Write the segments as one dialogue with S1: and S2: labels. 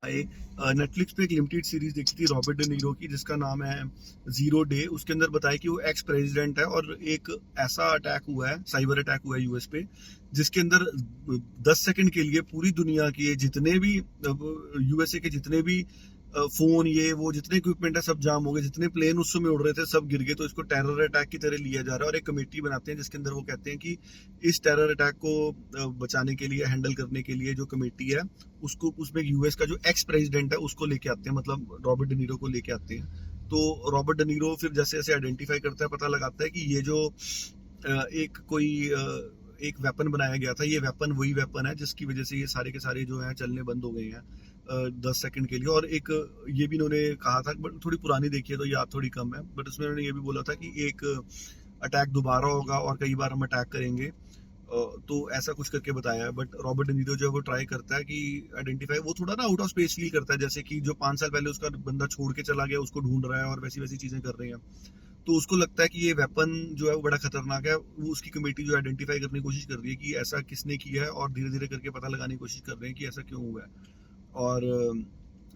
S1: Netflix पे एक limited series देखी थी रॉबर्ट डी नीरो की, जिसका नाम है जीरो डे। उसके अंदर बताया कि वो एक्स प्रेसिडेंट है और एक ऐसा अटैक हुआ है, साइबर अटैक हुआ है यूएस पे, जिसके अंदर 10 सेकंड के लिए पूरी दुनिया के जितने भी यूएसए के जितने भी फोन, ये वो जितने इक्विपमेंट है सब जाम हो गए, जितने प्लेन उस समय उड़ रहे थे सब गिर गए। तो इसको टेरर अटैक की तरह लिया जा रहा है और एक कमेटी बनाते हैं जिसके अंदर वो कहते हैं कि इस टेरर अटैक को बचाने के लिए, हैंडल करने के लिए जो कमेटी है, उसको उसमें यूएस का जो एक्स प्रेसिडेंट है उसको लेके आते हैं, मतलब रॉबर्ट डी नीरो को लेके आते हैं। तो रॉबर्ट डी नीरो फिर जैसे जैसे आइडेंटिफाई करता है, पता लगाता है कि ये जो एक कोई एक वेपन बनाया गया था, ये वेपन वही वेपन है जिसकी वजह से ये सारे के सारे जो है चलने बंद हो गए हैं 10 सेकंड के लिए। और एक ये भी इन्होंने कहा था, बट थोड़ी पुरानी देखी है तो याद थोड़ी कम है, बट उसमें उन्होंने ये भी बोला था कि एक अटैक दोबारा होगा और कई बार हम अटैक करेंगे। तो ऐसा कुछ करके बताया है। बट रॉबर्ट डी नीरो जो है वो ट्राई करता है कि आइडेंटिफाई, वो थोड़ा ना आउट ऑफ स्पेस फील करता है, जैसे कि जो 5 साल पहले उसका बंदा छोड़ के चला गया उसको ढूंढ रहा है और वैसी वैसी चीजें कर रहे हैं। तो उसको लगता है कि ये वेपन जो है वो बड़ा खतरनाक है। वो उसकी कमेटी जो आइडेंटिफाई करने की कोशिश कर रही है कि ऐसा किसने किया है, और धीरे धीरे करके पता लगाने की कोशिश कर रहे हैं कि ऐसा क्यों हुआ है। और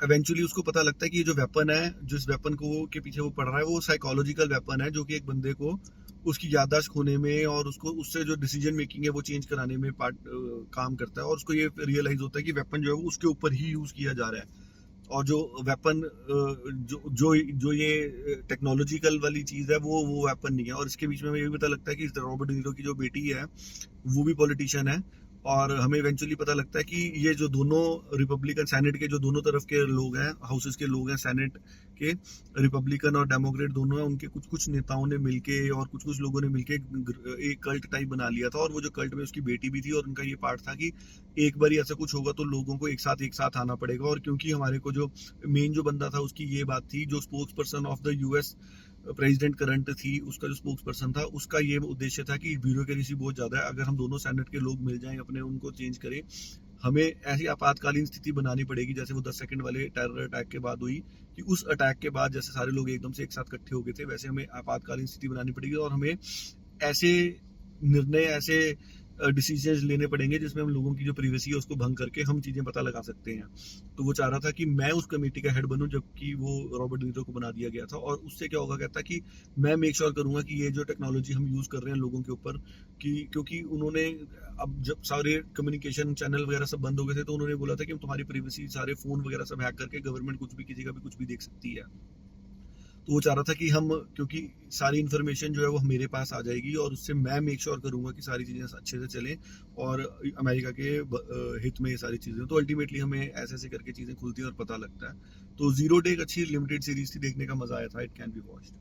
S1: इवेंचुअली उसको पता लगता है कि ये जो वेपन है, जिस वेपन को के पीछे वो पड़ रहा है, वो साइकोलॉजिकल वेपन है, जो कि एक बंदे को उसकी याददाश्त खोने में और उसको उससे जो डिसीजन मेकिंग है वो चेंज कराने में काम करता है। और उसको ये रियलाइज होता है कि वेपन जो है वो उसके ऊपर ही यूज किया जा रहा है। और जो वेपन जो जो जो ये टेक्नोलॉजिकल वाली चीज है वो वेपन नहीं है। और इसके बीच में हमें ये भी पता लगता है कि रॉबर्ट नीरो की जो बेटी है वो भी पॉलिटिशियन है। और हमें इवेंचुअली पता लगता है कि ये जो दोनों रिपब्लिकन सेनेट के जो दोनों तरफ के लोग हैं, हाउसेस के लोग हैं सेनेट के, रिपब्लिकन और डेमोक्रेट दोनों हैं, उनके कुछ कुछ नेताओं ने मिलके और कुछ कुछ लोगों ने मिलके एक कल्ट टाइप बना लिया था। और वो जो कल्ट में उसकी बेटी भी थी, और उनका ये पार्ट था कि एक बार ऐसा कुछ होगा तो लोगों को एक साथ आना पड़ेगा। और क्योंकि हमारे को जो मेन जो बंदा था उसकी ये बात थी, जो spokes person of the US president current थी, उसका जो स्पोक्स पर्सन था, उसका ये उद्देश्य था कि ब्यूरोक्रेसी बहुत ज्यादा है, अगर हम दोनों सेनेट के लोग मिल जाएं, अपने उनको चेंज करें, हमें ऐसी आपातकालीन स्थिति बनानी पड़ेगी जैसे वो 10 सेकंड वाले टेरर अटैक के बाद हुई, कि उस अटैक के बाद जैसे सारे लोग एकदम से एक साथ इकट्ठे हो गए थे, वैसे हमें आपातकालीन स्थिति बनानी पड़ेगी। और हमें ऐसे निर्णय, ऐसे डिसीजन लेने पड़ेंगे जिसमें हम लोगों की जो प्रिवेसी है उसको भंग करके हम चीजें पता लगा सकते हैं। तो वो चाह रहा था कि मैं उस कमेटी का हेड बनूं, जबकि वो रॉबर्ट नीरो को बना दिया गया था। और उससे क्या होगा, कहता कि मैं मेक श्योर करूंगा कि ये जो टेक्नोलॉजी हम यूज कर रहे हैं लोगों के ऊपर, कि क्योंकि उन्होंने अब जब सारे कम्युनिकेशन चैनल वगैरह सब बंद हो गए थे, तो उन्होंने बोला था कि तुम्हारी प्रिवेसी, सारे फोन वगैरह सब हैक करके गवर्नमेंट कुछ भी, किसी का भी कुछ भी देख सकती है। तो वो चाह रहा था कि हम, क्योंकि सारी इन्फॉर्मेशन जो है वो मेरे पास आ जाएगी और उससे मैं मेक श्योर करूंगा कि सारी चीज़ें अच्छे से चलें और अमेरिका के हित में ये सारी चीज़ें। तो अल्टीमेटली हमें ऐसे ऐसे करके चीज़ें खुलती हैं और पता लगता है। तो जीरो डे एक अच्छी लिमिटेड सीरीज थी, देखने का मजा आया था। It can be watched.